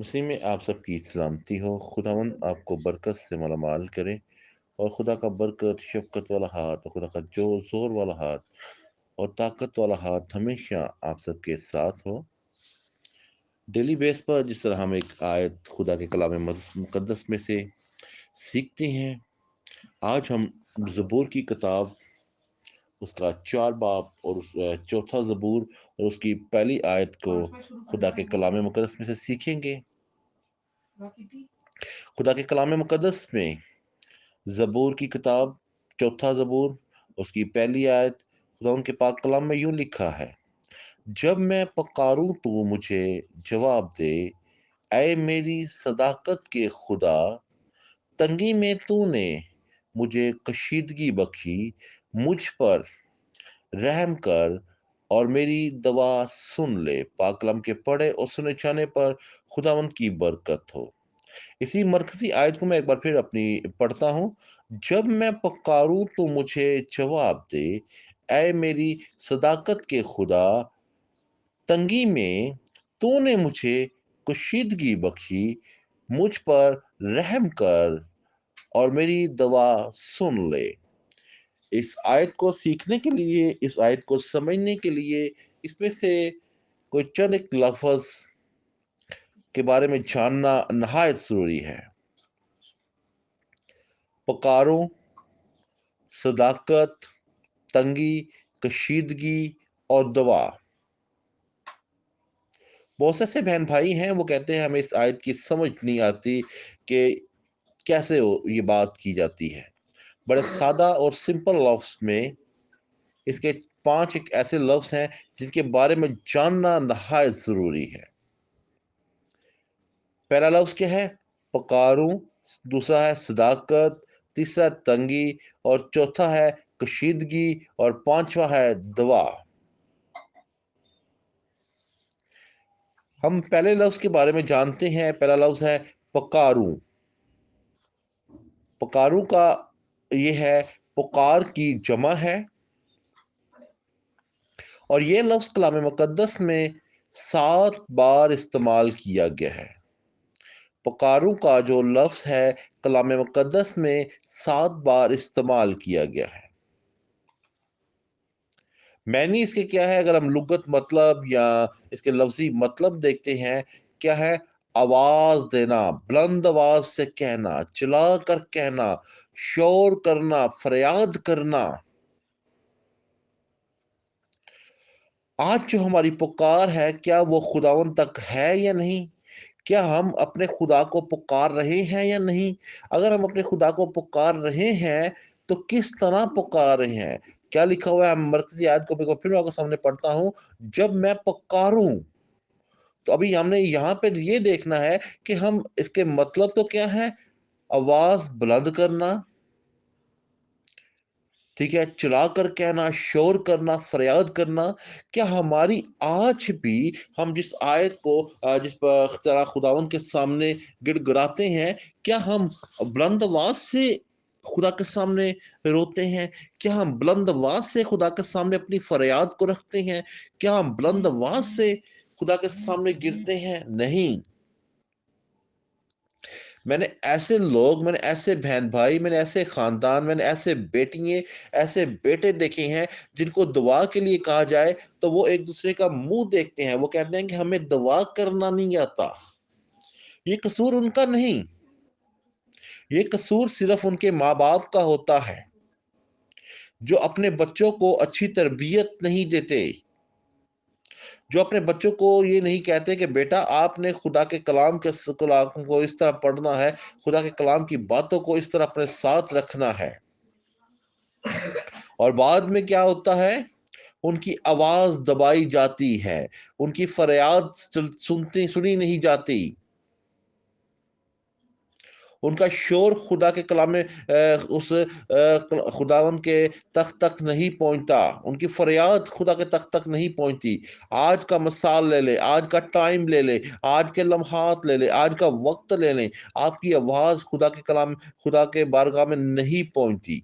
مسیح میں آپ سب کی سلامتی ہو۔ خداوند آپ کو برکت سے مالا مال کرے، اور خدا کا برکت، شفقت والا ہاتھ اور خدا کا جو زور والا ہاتھ اور طاقت والا ہاتھ ہمیشہ آپ سب کے ساتھ ہو۔ ڈیلی بیس پر جس طرح ہم ایک آیت خدا کے کلام مقدس میں سے سیکھتے ہیں، آج ہم زبور کی کتاب، اس کا 4 باب اور چوتھا زبور اور اس کی پہلی آیت کو خدا کے کلام مقدس میں سے سیکھیں گے۔ خدا کے کلام مقدس میں زبور کی کتاب، چوتھا زبور، اس کی پہلی آیت، خدا ان کے پاک کلام میں یوں لکھا ہے: جب میں پکاروں تو مجھے جواب دے، اے میری صداقت کے خدا، تنگی میں تو نے مجھے کشیدگی بخشی، مجھ پر رحم کر اور میری دعا سن لے۔ پاک کلام کے پڑھے اور سنے جانے پر خداوند کی برکت ہو۔ اسی مرکزی آیت کو میں ایک بار پھر اپنی پڑھتا ہوں: جب میں پکاروں تو مجھے جواب دے، اے میری صداقت کے خدا، تنگی میں تو نے مجھے کشیدگی بخشی، مجھ پر رحم کر اور میری دعا سن لے۔ اس آیت کو سیکھنے کے لیے، اس آیت کو سمجھنے کے لیے، اس میں سے کوئی چند ایک لفظ کے بارے میں جاننا نہایت ضروری ہے۔ پکاروں، صداقت، تنگی، کشیدگی اور دعا۔ بہت سے ایسے بہن بھائی ہیں، وہ کہتے ہیں ہمیں اس آیت کی سمجھ نہیں آتی کہ کیسے یہ بات کی جاتی ہے۔ بڑے سادہ اور سمپل لفظ میں اس کے 5 ایک ایسے لفظ ہیں جن کے بارے میں جاننا نہایت ضروری ہے۔ پہلا لفظ کیا ہے؟ پکاروں، دوسرا ہے صداقت، تیسرا تنگی اور چوتھا ہے کشیدگی اور پانچواں ہے دعا۔ ہم پہلے لفظ کے بارے میں جانتے ہیں۔ پہلا لفظ ہے پکاروں۔ پکاروں کا یہ ہے پکار کی جمع ہے، اور یہ لفظ کلام مقدس میں 7 بار استعمال کیا گیا ہے۔ پکاروں کا جو لفظ ہے کلام مقدس میں 7 بار استعمال کیا گیا ہے۔ معنی اس کے کیا ہے؟ اگر ہم لغت مطلب یا اس کے لفظی مطلب دیکھتے ہیں، کیا ہے؟ آواز دینا، بلند آواز سے کہنا، چلا کر کہنا، شور کرنا، فریاد کرنا۔ آج جو ہماری پکار ہے، کیا وہ خداوند تک ہے یا نہیں؟ کیا ہم اپنے خدا کو پکار رہے ہیں یا نہیں؟ اگر ہم اپنے خدا کو پکار رہے ہیں تو کس طرح پکار رہے ہیں؟ کیا لکھا ہوا ہے؟ ہم مرکزی آیت کو پھر آپ کے سامنے پڑھتا ہوں: جب میں پکاروں۔ تو ابھی ہم نے یہاں پہ یہ دیکھنا ہے کہ ہم اس کے مطلب تو کیا ہے؟ آواز بلند کرنا، ٹھیک ہے، چلا کر کہنا، شور کرنا، فریاد کرنا۔ کیا ہماری آج بھی ہم جس آیت کو جس پر طرح خداوند کے سامنے گڑ گڑاتے ہیں، کیا ہم بلند آواز سے خدا کے سامنے روتے ہیں؟ کیا ہم بلند آواز سے خدا کے سامنے اپنی فریاد کو رکھتے ہیں؟ کیا ہم بلند آواز سے خدا کے سامنے گرتے ہیں؟ نہیں۔ میں نے ایسے لوگ، میں نے ایسے بہن بھائی، میں نے ایسے خاندان، میں نے ایسے بیٹیاں، ایسے بیٹے دیکھے ہیں جن کو دعا کے لیے کہا جائے تو وہ ایک دوسرے کا منہ دیکھتے ہیں، وہ کہتے ہیں کہ ہمیں دعا کرنا نہیں آتا۔ یہ قصور ان کا نہیں، یہ قصور صرف ان کے ماں باپ کا ہوتا ہے، جو اپنے بچوں کو اچھی تربیت نہیں دیتے، جو اپنے بچوں کو یہ نہیں کہتے کہ بیٹا آپ نے خدا کے کلام کو اس طرح پڑھنا ہے، خدا کے کلام کی باتوں کو اس طرح اپنے ساتھ رکھنا ہے۔ اور بعد میں کیا ہوتا ہے؟ ان کی آواز دبائی جاتی ہے، ان کی فریاد سنی نہیں جاتی، ان کا شور خدا کے کلام میں اس خداوند کے تخت تک نہیں پہنچتا، ان کی فریاد خدا کے تخت تک نہیں پہنچتی۔ آج کا مثال لے لے، آج کا ٹائم لے لے، آج کے لمحات لے لے، آج کا وقت لے لیں، آپ کی آواز خدا کے کلام، خدا کے بارگاہ میں نہیں پہنچتی۔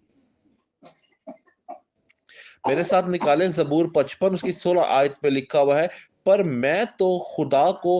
میرے ساتھ نکالیں زبور 55، اس کی 16 آیت پہ لکھا ہوا ہے: پر میں تو خدا کو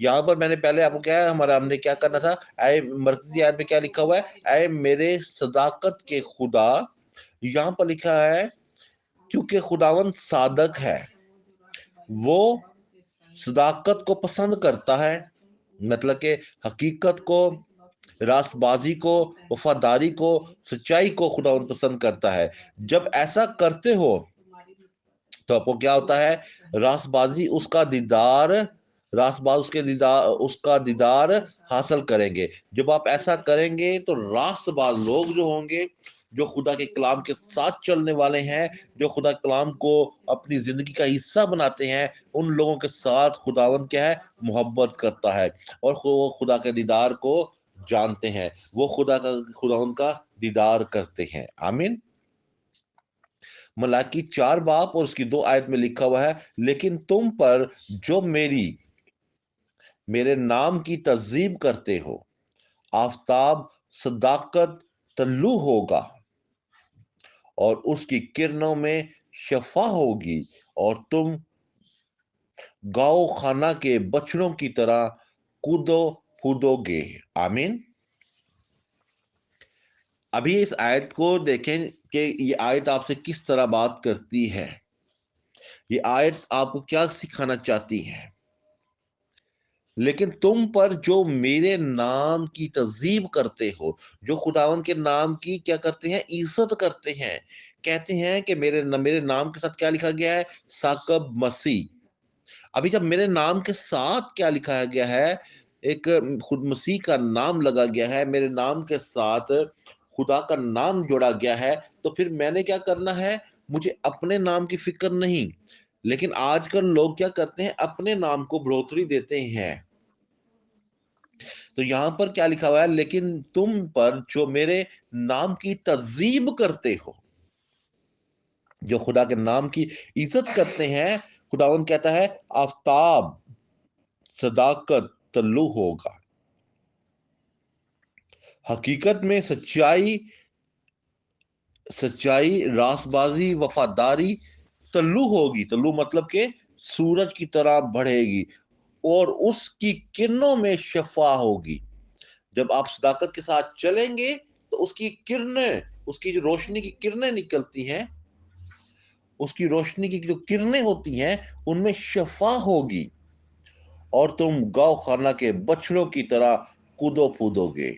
یہاں پر میں نے پہلے آپ کو کیا ہے ہم نے کیا کرنا تھا، اے مرکزی آیت میں کیا لکھا ہوا ہے، اے میرے صداقت کے خدا. یہاں پر لکھا ہے کیونکہ خداوند صادق ہے، وہ صداقت کو پسند کرتا ہے، مطلب کہ حقیقت کو، راست بازی کو، وفاداری کو، سچائی کو خداوند پسند کرتا ہے. جب ایسا کرتے ہو تو آپ کو کیا ہوتا ہے، راست بازی اس کا دیدار، راست باز اس کا دیدار حاصل کریں گے. جب آپ ایسا کریں گے تو راست باز لوگ جو ہوں گے، جو خدا کے کلام کے ساتھ چلنے والے ہیں، جو خدا کے کلام کو اپنی زندگی کا حصہ بناتے ہیں، ان لوگوں کے ساتھ خداوند کیا ہے، محبت کرتا ہے، اور وہ خدا کے دیدار کو جانتے ہیں، وہ خداوند کا دیدار کرتے ہیں. آمین. ملاکی 4 باب اور اس کی 2 آیت میں لکھا ہوا ہے، لیکن تم پر جو میرے نام کی تذیب کرتے ہو، آفتاب صداقت طلوع ہوگا اور اس کی کرنوں میں شفا ہوگی، اور تم گاؤ خانہ کے بچڑوں کی طرح کودو پھودو گے. آمین. ابھی اس آیت کو دیکھیں کہ یہ آیت آپ سے کس طرح بات کرتی ہے. یہ آیت آپ کو کیا سکھانا چاہتی ہے؟ لیکن تم پر جو میرے نام کی تذیب کرتے ہو، جو خداوند کے نام کی کیا کرتے ہیں، عزت کرتے ہیں، کہتے ہیں کہ میرے نام کے ساتھ کیا لکھا گیا ہے، ثاقب مسیح. ابھی جب میرے نام کے ساتھ کیا لکھا گیا ہے، ایک خود مسیح کا نام لگا گیا ہے، میرے نام کے ساتھ خدا کا نام جوڑا گیا ہے، تو پھر میں نے کیا کرنا ہے، مجھے اپنے نام کی فکر نہیں. لیکن آج کل لوگ کیا کرتے ہیں، اپنے نام کو بڑھوتری دیتے ہیں. تو یہاں پر کیا لکھا ہوا ہے، لیکن تم پر جو میرے نام کی تذیب کرتے ہو، جو خدا کے نام کی عزت کرتے ہیں، خداوند کہتا ہے آفتاب صداقت طلوع ہوگا، حقیقت میں سچائی، راست بازی، وفاداری طلوع ہوگی. طلوع مطلب کہ سورج کی طرح بڑھے گی، اور اس کی کرنوں میں شفا ہوگی. جب آپ صداقت کے ساتھ چلیں گے تو اس کی کرنیں، اس کی جو روشنی کی کرنیں نکلتی ہیں، اس کی روشنی کی جو کرنیں ہوتی ہیں، ان میں شفا ہوگی، اور تم گاؤ خانہ کے بچڑوں کی طرح کودو پھودو گے.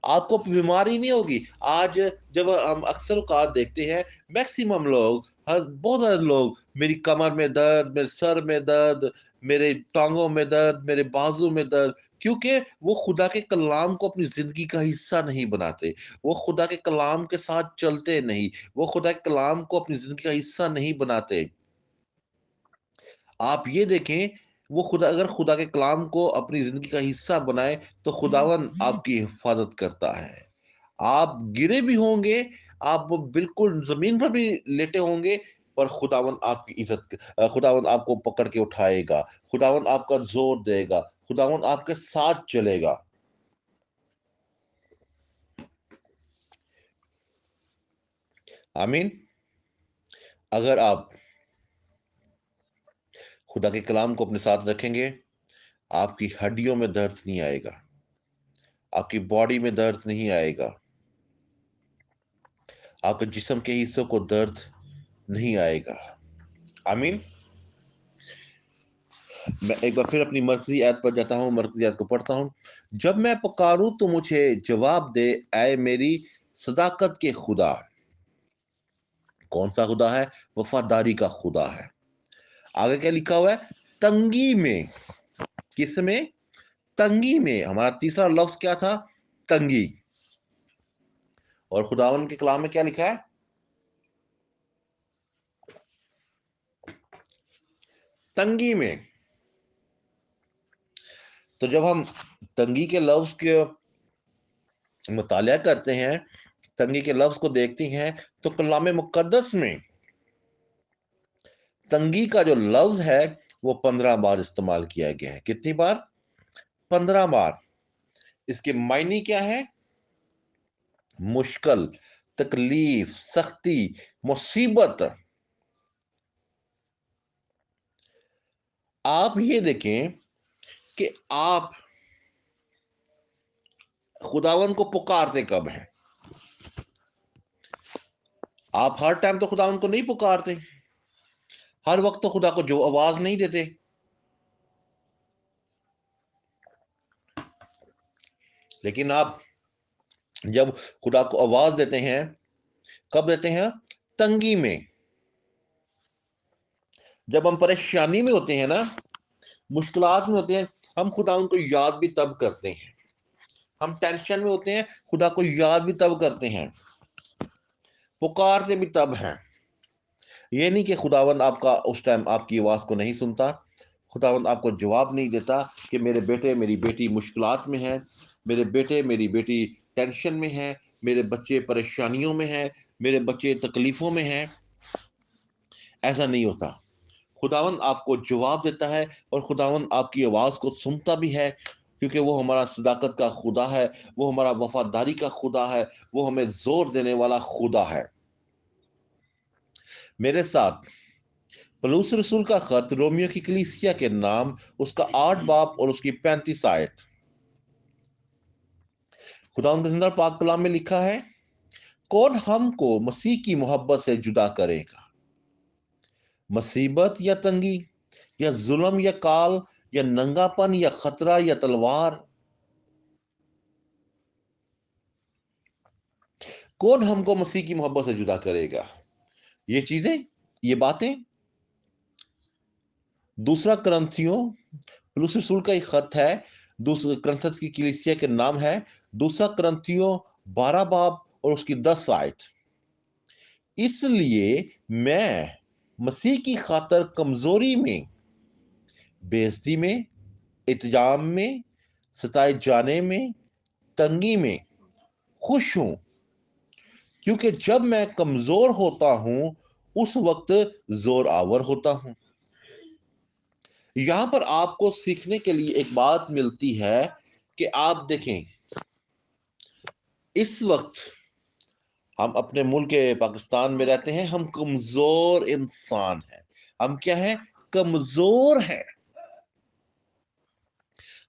آپ کو بیماری نہیں ہوگی. آج جب ہم اکثر اوقات دیکھتے ہیں، میکسیمم لوگ، بہت سارے لوگ، میری کمر میں درد، میرے سر میں درد، میرے ٹانگوں میں درد، میرے بازو میں درد، کیونکہ وہ خدا کے کلام کو اپنی زندگی کا حصہ نہیں بناتے، وہ خدا کے کلام کے ساتھ چلتے نہیں، وہ خدا کے کلام کو اپنی زندگی کا حصہ نہیں بناتے. آپ یہ دیکھیں، وہ اگر خدا کے کلام کو اپنی زندگی کا حصہ بنائے تو خداوند آپ کی حفاظت کرتا ہے. آپ گرے بھی ہوں گے، آپ بالکل زمین پر بھی لیٹے ہوں گے، پر خداوند آپ کی عزت، خداوند آپ کو پکڑ کے اٹھائے گا، خداوند آپ کا زور دے گا، خداوند آپ کے ساتھ چلے گا. آمین. اگر آپ خدا کے کلام کو اپنے ساتھ رکھیں گے، آپ کی ہڈیوں میں درد نہیں آئے گا، آپ کی باڈی میں درد نہیں آئے گا، آپ کے جسم کے حصوں کو درد نہیں آئے گا. آمین. میں ایک بار پھر اپنی مرکزی آیت پر جاتا ہوں، مرکزی آیت کو پڑھتا ہوں. جب میں پکاروں تو مجھے جواب دے، اے میری صداقت کے خدا. کون سا خدا ہے؟ وفاداری کا خدا ہے. آگے کیا لکھا ہوا ہے؟ تنگی میں. کس میں؟ تنگی میں. ہمارا تیسرا لفظ کیا تھا؟ تنگی. اور خداوند کے کلام میں کیا لکھا ہے؟ تنگی میں. تو جب ہم تنگی کے لفظ کے مطالعہ کرتے ہیں، تنگی کے لفظ کو دیکھتے ہیں، تو کلام مقدس میں تنگی کا جو لفظ ہے وہ 15 بار استعمال کیا گیا ہے. کتنی بار؟ 15 بار. اس کے معنی کیا ہے؟ مشکل، تکلیف، سختی، مصیبت. آپ یہ دیکھیں کہ آپ خداون کو پکارتے کب ہیں؟ آپ ہر ٹائم تو خداون کو نہیں پکارتے، ہر وقت تو خدا کو جو آواز نہیں دیتے، لیکن آپ جب خدا کو آواز دیتے ہیں کب دیتے ہیں؟ تنگی میں، جب ہم پریشانی میں ہوتے ہیں نا، مشکلات میں ہوتے ہیں، ہم خدا ان کو یاد بھی تب کرتے ہیں، ہم ٹینشن میں ہوتے ہیں، خدا کو یاد بھی تب کرتے ہیں، پکارتے بھی تب ہیں۔ یہ نہیں کہ خداوند آپ کا اس ٹائم آپ کی آواز کو نہیں سنتا، خداوند آپ کو جواب نہیں دیتا کہ میرے بیٹے میری بیٹی مشکلات میں ہے، میرے بیٹے میری بیٹی ٹینشن میں ہے، میرے بچے پریشانیوں میں ہیں، میرے بچے تکلیفوں میں ہیں۔ ایسا نہیں ہوتا، خداوند آپ کو جواب دیتا ہے اور خداوند آپ کی آواز کو سنتا بھی ہے، کیونکہ وہ ہمارا صداقت کا خدا ہے، وہ ہمارا وفاداری کا خدا ہے، وہ ہمیں زور دینے والا خدا ہے۔ میرے ساتھ پولس رسول کا خط رومیو کی کلیسیا کے نام، اس کا 8 باب اور اس کی 35 آیت۔ خداوند کے زندہ پاک کلام میں لکھا ہے، کون ہم کو مسیح کی محبت سے جدا کرے گا؟ مصیبت یا تنگی یا ظلم یا کال یا ننگا پن یا خطرہ یا تلوار؟ کون ہم کو مسیح کی محبت سے جدا کرے گا؟ یہ چیزیں، یہ باتیں۔ دوسرا کرنتھیوں، پولس رسول کا ایک خط ہے، دوسرا کرنتھس کی کلیسیا کے نام ہے، دوسرا کرنتھیوں 12 باب اور اس کی 10 آیت۔ اس لیے میں مسیح کی خاطر کمزوری میں، بے عزتی میں، اتجام میں، ستائے جانے میں، تنگی میں خوش ہوں، کیونکہ جب میں کمزور ہوتا ہوں اس وقت زور آور ہوتا ہوں۔ یہاں پر آپ کو سیکھنے کے لیے ایک بات ملتی ہے کہ آپ دیکھیں، اس وقت ہم اپنے ملک پاکستان میں رہتے ہیں، ہم کمزور انسان ہیں۔ ہم کیا ہیں؟ کمزور ہیں،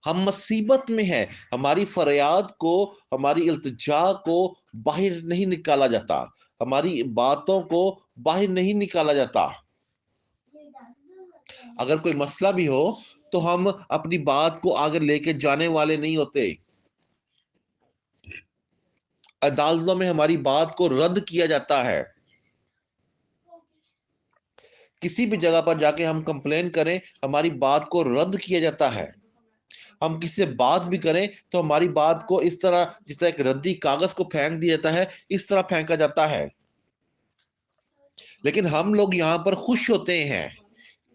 ہم مصیبت میں ہیں، ہماری فریاد کو، ہماری التجا کو باہر نہیں نکالا جاتا، ہماری باتوں کو باہر نہیں نکالا جاتا۔ اگر کوئی مسئلہ بھی ہو تو ہم اپنی بات کو آگے لے کے جانے والے نہیں ہوتے، عدالتوں میں ہماری بات کو رد کیا جاتا ہے۔ کسی بھی جگہ پر جا کے ہم کمپلین کریں، ہماری بات کو رد کیا جاتا ہے۔ ہم کسی سے بات بھی کریں تو ہماری بات کو اس طرح، جس طرح ایک ردی کاغذ کو پھینک دیا جاتا ہے، اس طرح پھینکا جاتا ہے۔ لیکن ہم لوگ یہاں پر خوش ہوتے ہیں،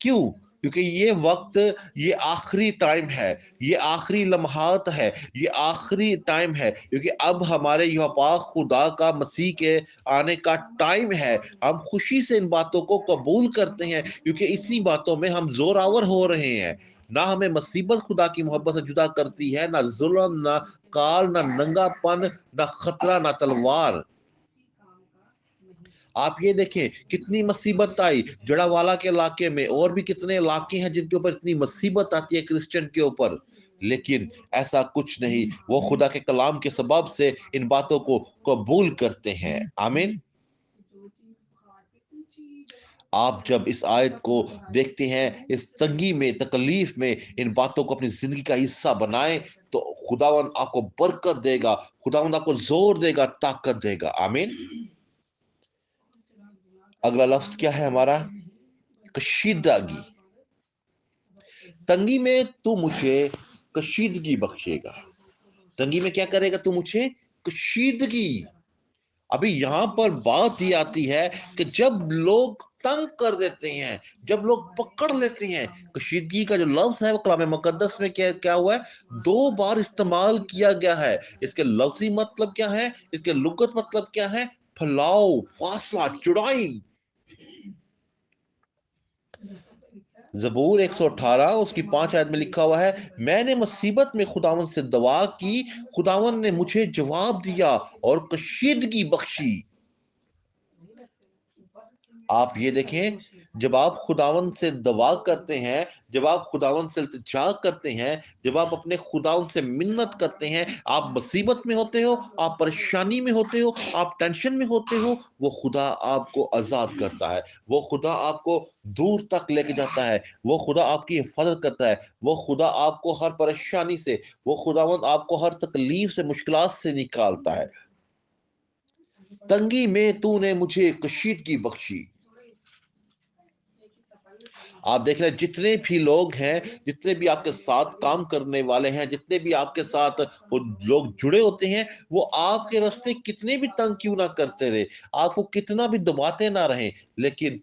کیوں؟ کیونکہ یہ وقت، یہ آخری ٹائم ہے، یہ آخری لمحات ہے، یہ آخری ٹائم ہے، کیونکہ اب ہمارے یہاں پاک خدا کا مسیح کے آنے کا ٹائم ہے۔ ہم خوشی سے ان باتوں کو قبول کرتے ہیں، کیونکہ اسی باتوں میں ہم زور آور ہو رہے ہیں۔ نہ ہمیں مصیبت خدا کی محبت سے جدا کرتی ہے، نہ ظلم، نہ کال، نہ ننگا پن، نہ خطرہ، نہ تلوار۔ آپ یہ دیکھیں کتنی مصیبت آئی جڑا والا کے علاقے میں، اور بھی کتنے علاقے ہیں جن کے اوپر اتنی مصیبت آتی ہے کرسچن کے اوپر، لیکن ایسا کچھ نہیں، وہ خدا کے کلام کے سبب سے ان باتوں کو قبول کرتے ہیں۔ آمین۔ آپ جب اس آیت کو دیکھتے ہیں، اس تنگی میں، تکلیف میں ان باتوں کو اپنی زندگی کا حصہ بنائیں تو خداوند آپ کو برکت دے گا، خداوند آپ کو زور دے گا، طاقت دے گا۔ آمین۔ اگلا لفظ کیا ہے ہمارا؟ کشیدگی۔ تنگی میں تو مجھے کشیدگی بخشے گا۔ تنگی میں کیا کرے گا؟ تو مجھے کشیدگی۔ ابھی یہاں پر بات یہ آتی ہے کہ جب لوگ تنگ کر دیتے ہیں، جب لوگ پکڑ لیتے ہیں، کشیدگی کا جو لفظ ہے وہ کلام مقدس میں کیا ہوا ہے؟ 2 بار استعمال کیا گیا ہے۔ اس کے لفظی مطلب کیا ہے؟ اس کے لغت مطلب کیا ہے؟ پھیلاؤ، فاصلہ، چڑائی۔ زبور 118 اس کی 5 آیت میں لکھا ہوا ہے، میں نے مصیبت میں خداوند سے دعا کی، خداوند نے مجھے جواب دیا اور کشیدگی بخشی۔ آپ یہ دیکھیں، جب آپ خداوند سے دعا کرتے ہیں، جب آپ خداوند سے التجا کرتے ہیں، جب آپ اپنے خداوند سے منت کرتے ہیں، آپ مصیبت میں ہوتے ہو، آپ پریشانی میں ہوتے ہو، آپ ٹینشن میں ہوتے ہو، وہ خدا آپ کو آزاد کرتا ہے، وہ خدا آپ کو دور تک لے کے جاتا ہے، وہ خدا آپ کی حفاظت کرتا ہے، وہ خدا آپ کو ہر پریشانی سے، وہ خداوند آپ کو ہر تکلیف سے، مشکلات سے نکالتا ہے۔ تنگی میں تو نے مجھے کشیدگی بخشی۔ آپ دیکھ رہے ہیں جتنے بھی لوگ ہیں، جتنے بھی آپ کے ساتھ کام کرنے والے ہیں، جتنے بھی آپ کے ساتھ لوگ جڑے ہوتے ہیں، وہ آپ کے راستے کتنے بھی تنگ کیوں نہ کرتے رہے، آپ کو کتنا بھی دباتے نہ رہیں، لیکن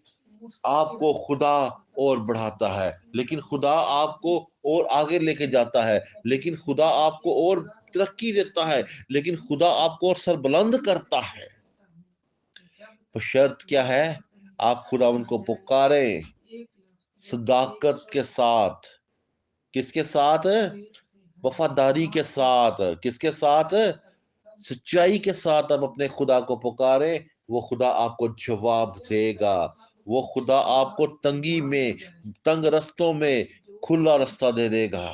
آپ کو خدا اور بڑھاتا ہے، لیکن خدا آپ کو اور آگے لے کے جاتا ہے، لیکن خدا آپ کو اور ترقی دیتا ہے، لیکن خدا آپ کو اور سربلند کرتا ہے۔ تو شرط کیا ہے؟ آپ خدا ان کو پکاریں صداقت کے ساتھ۔ کس کے ساتھ؟ وفاداری کے ساتھ۔ کس کے ساتھ؟ سچائی کے ساتھ آپ اپنے خدا کو پکاریں، وہ خدا آپ کو جواب دے گا، وہ خدا آپ کو تنگی میں، تنگ رستوں میں کھلا رستہ دے دے گا۔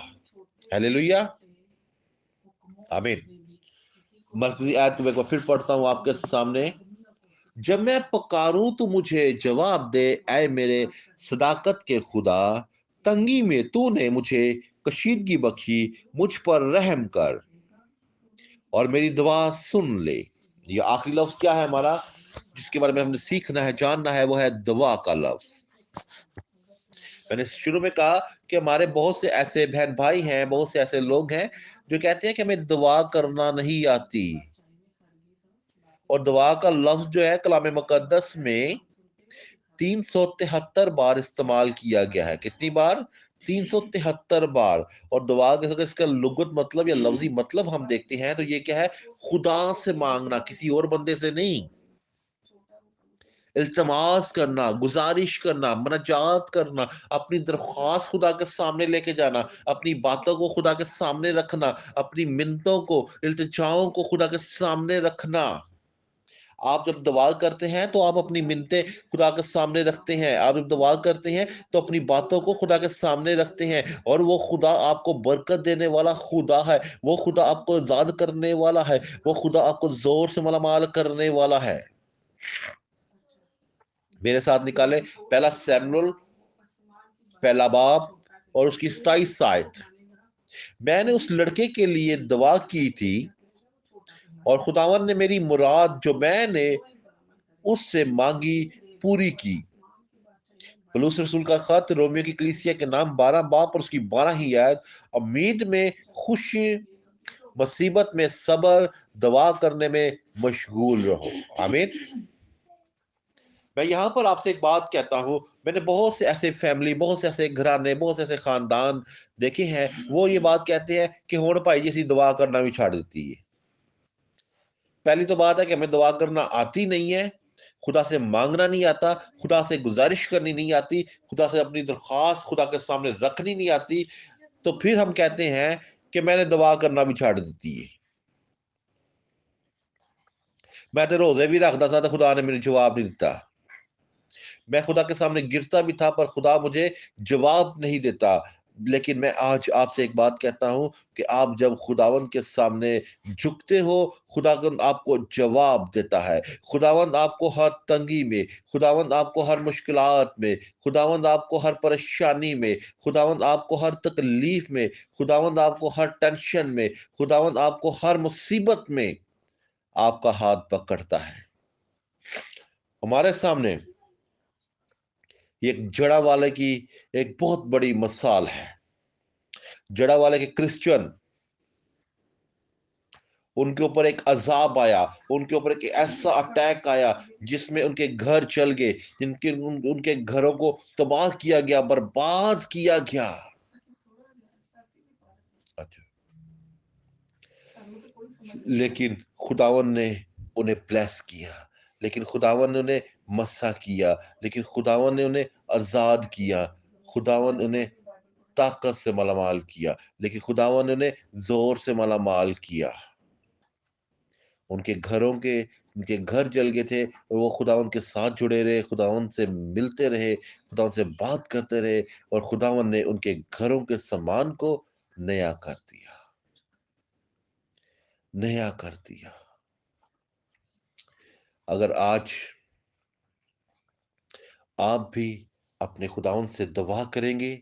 ہیلیلویا، آمین۔ مرکزی آیت کو میں ایک بار پھر پڑھتا ہوں آپ کے سامنے۔ جب میں پکاروں تو مجھے جواب دے، اے میرے صداقت کے خدا، تنگی میں تو نے مجھے کشیدگی بخشی، مجھ پر رحم کر اور میری دعا سن لے۔ یہ آخری لفظ کیا ہے ہمارا، جس کے بارے میں ہم نے سیکھنا ہے، جاننا ہے، وہ ہے دعا کا لفظ۔ میں نے شروع میں کہا کہ ہمارے بہت سے ایسے بہن بھائی ہیں، بہت سے ایسے لوگ ہیں جو کہتے ہیں کہ ہمیں دعا کرنا نہیں آتی، اور دعا کا لفظ جو ہے کلام مقدس میں 373 بار استعمال کیا گیا ہے۔ کتنی بار؟ 373 بار۔ اور دعا کے اگر اس کا لغت مطلب یا لفظی مطلب ہم دیکھتے ہیں تو یہ کیا ہے؟ خدا سے مانگنا، کسی اور بندے سے نہیں۔ التماس کرنا، گزارش کرنا، مناجات کرنا، اپنی درخواست خدا کے سامنے لے کے جانا، اپنی باتوں کو خدا کے سامنے رکھنا، اپنی منتوں کو، التجاؤں کو خدا کے سامنے رکھنا۔ آپ جب دعا کرتے ہیں تو آپ اپنی منتیں خدا کے سامنے رکھتے ہیں، آپ جب دعا کرتے ہیں تو اپنی باتوں کو خدا کے سامنے رکھتے ہیں، اور وہ خدا آپ کو برکت دینے والا خدا ہے، وہ خدا آپ کو آزاد کرنے والا ہے، وہ خدا آپ کو زور سے مالا مال کرنے والا ہے۔ میرے ساتھ نکالے پہلا سیموئیل پہلا باب اور اس کی 27 آیت۔ میں نے اس لڑکے کے لیے دعا کی تھی اور خداوند نے میری مراد جو میں نے اس سے مانگی پوری کی۔ پولس رسول کا خط رومیو کی کلیسیا کے نام 12 باب اور اس کی 12 ہی آیت۔ امید میں خوشی، مصیبت میں صبر، دعا کرنے میں مشغول رہو۔ آمین۔ میں یہاں پر آپ سے ایک بات کہتا ہوں، میں نے بہت سے ایسے فیملی، بہت سے ایسے گھرانے، بہت سے ایسے خاندان دیکھے ہیں، وہ یہ بات کہتے ہیں کہ ہون بھائی جیسی دعا کرنا بھی چھاڑ دیتی ہے۔ پہلی تو بات ہے کہ ہمیں دعا کرنا آتی نہیں ہے، خدا سے مانگنا نہیں آتا، خدا سے گزارش کرنی نہیں آتی، خدا سے اپنی درخواست خدا کے سامنے رکھنی نہیں آتی، تو پھر ہم کہتے ہیں کہ میں نے دعا کرنا بھی چھاڑ دیتی ہے۔ میں تو روزے بھی رکھتا تھا تو خدا نے مجھے جواب نہیں دیتا، میں خدا کے سامنے گرتا بھی تھا پر خدا مجھے جواب نہیں دیتا۔ لیکن میں آج آپ سے ایک بات کہتا ہوں کہ آپ جب خداوند کے سامنے جھکتے ہو، خداوند آپ کو جواب دیتا ہے۔ خداوند آپ کو ہر تنگی میں، خداوند آپ کو ہر مشکلات میں، خداوند آپ کو ہر پریشانی میں، خداوند آپ کو ہر تکلیف میں، خداوند آپ کو ہر ٹینشن میں، خداوند آپ کو ہر مصیبت میں آپ کا ہاتھ پکڑتا ہے۔ ہمارے سامنے ایک جڑا والے کی ایک بہت بڑی مثال ہے۔ جڑا والے کے کرسچن، ان کے اوپر ایک عذاب آیا، ان کے اوپر ایک ایسا اٹیک آیا جس میں ان کے گھر چل گئے، ان کے گھروں کو تباہ کیا گیا، برباد کیا گیا۔ اچھا، لیکن خداوند نے انہیں بلیس کیا، لیکن خداوند نے انہیں مسا کیا، لیکن خداوند نے انہیں آزاد کیا، خداوند نے انہیں طاقت سے مالا مال کیا، لیکن خداوند نے انہیں زور سے مالا مال کیا۔ ان کے ان کے گھر جل گئے تھے اور وہ خداوند کے ساتھ جڑے رہے، خداوند سے ملتے رہے، خداوند سے بات کرتے رہے، اور خداوند نے ان کے گھروں کے سامان کو نیا کر دیا، نیا کر دیا۔ اگر آج آپ بھی اپنے خداوند سے دعا کریں گے،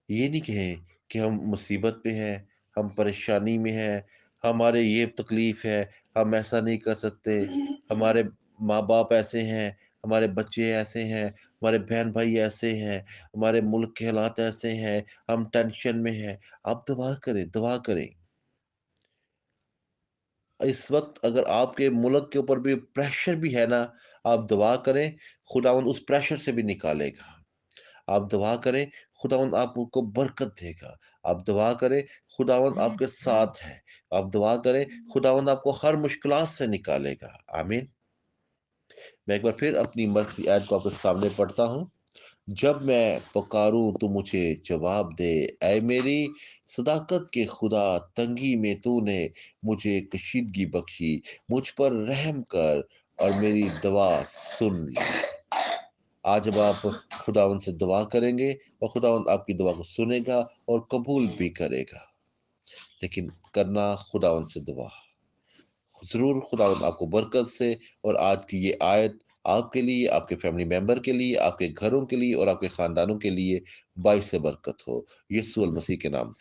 یہ نہیں کہیں کہ ہم مصیبت پہ ہیں، ہم پریشانی میں ہیں، ہمارے یہ تکلیف ہے، ہم ایسا نہیں کر سکتے، ہمارے ماں باپ ایسے ہیں، ہمارے بچے ایسے ہیں، ہمارے بہن بھائی ایسے ہیں، ہمارے ملک کے حالات ایسے ہیں، ہم ٹینشن میں ہیں۔ آپ دعا کریں، دعا کریں۔ اس وقت اگر آپ کے ملک کے اوپر بھی پریشر بھی ہے نا، آپ دعا کریں، خداوند اس پریشر سے بھی نکالے گا۔ آپ دعا کریں، خداوند آپ کو برکت دے گا۔ آپ دعا کریں، خداوند آپ کے ساتھ ہے۔ آپ دعا کریں، خداوند آپ کو ہر مشکلات سے نکالے گا۔ آمین۔ میں ایک بار پھر اپنی مرسی آیت کو آپ کے سامنے پڑھتا ہوں۔ جب میں پکاروں تو مجھے جواب دے، اے میری صداقت کے خدا، تنگی میں تو نے مجھے کشیدگی بخشی، مجھ پر رحم کر اور میری دعا سن لی۔ آج جب آپ خداوند سے دعا کریں گے اور خداوند آپ کی دعا کو سنے گا اور قبول بھی کرے گا، لیکن کرنا خداوند سے دعا ضرور، خداوند آپ کو برکت سے، اور آج کی یہ آیت آپ کے لیے، آپ کے فیملی ممبر کے لیے، آپ کے گھروں کے لیے اور آپ کے خاندانوں کے لیے باعث برکت ہو، یسوع المسیح کے نام سے۔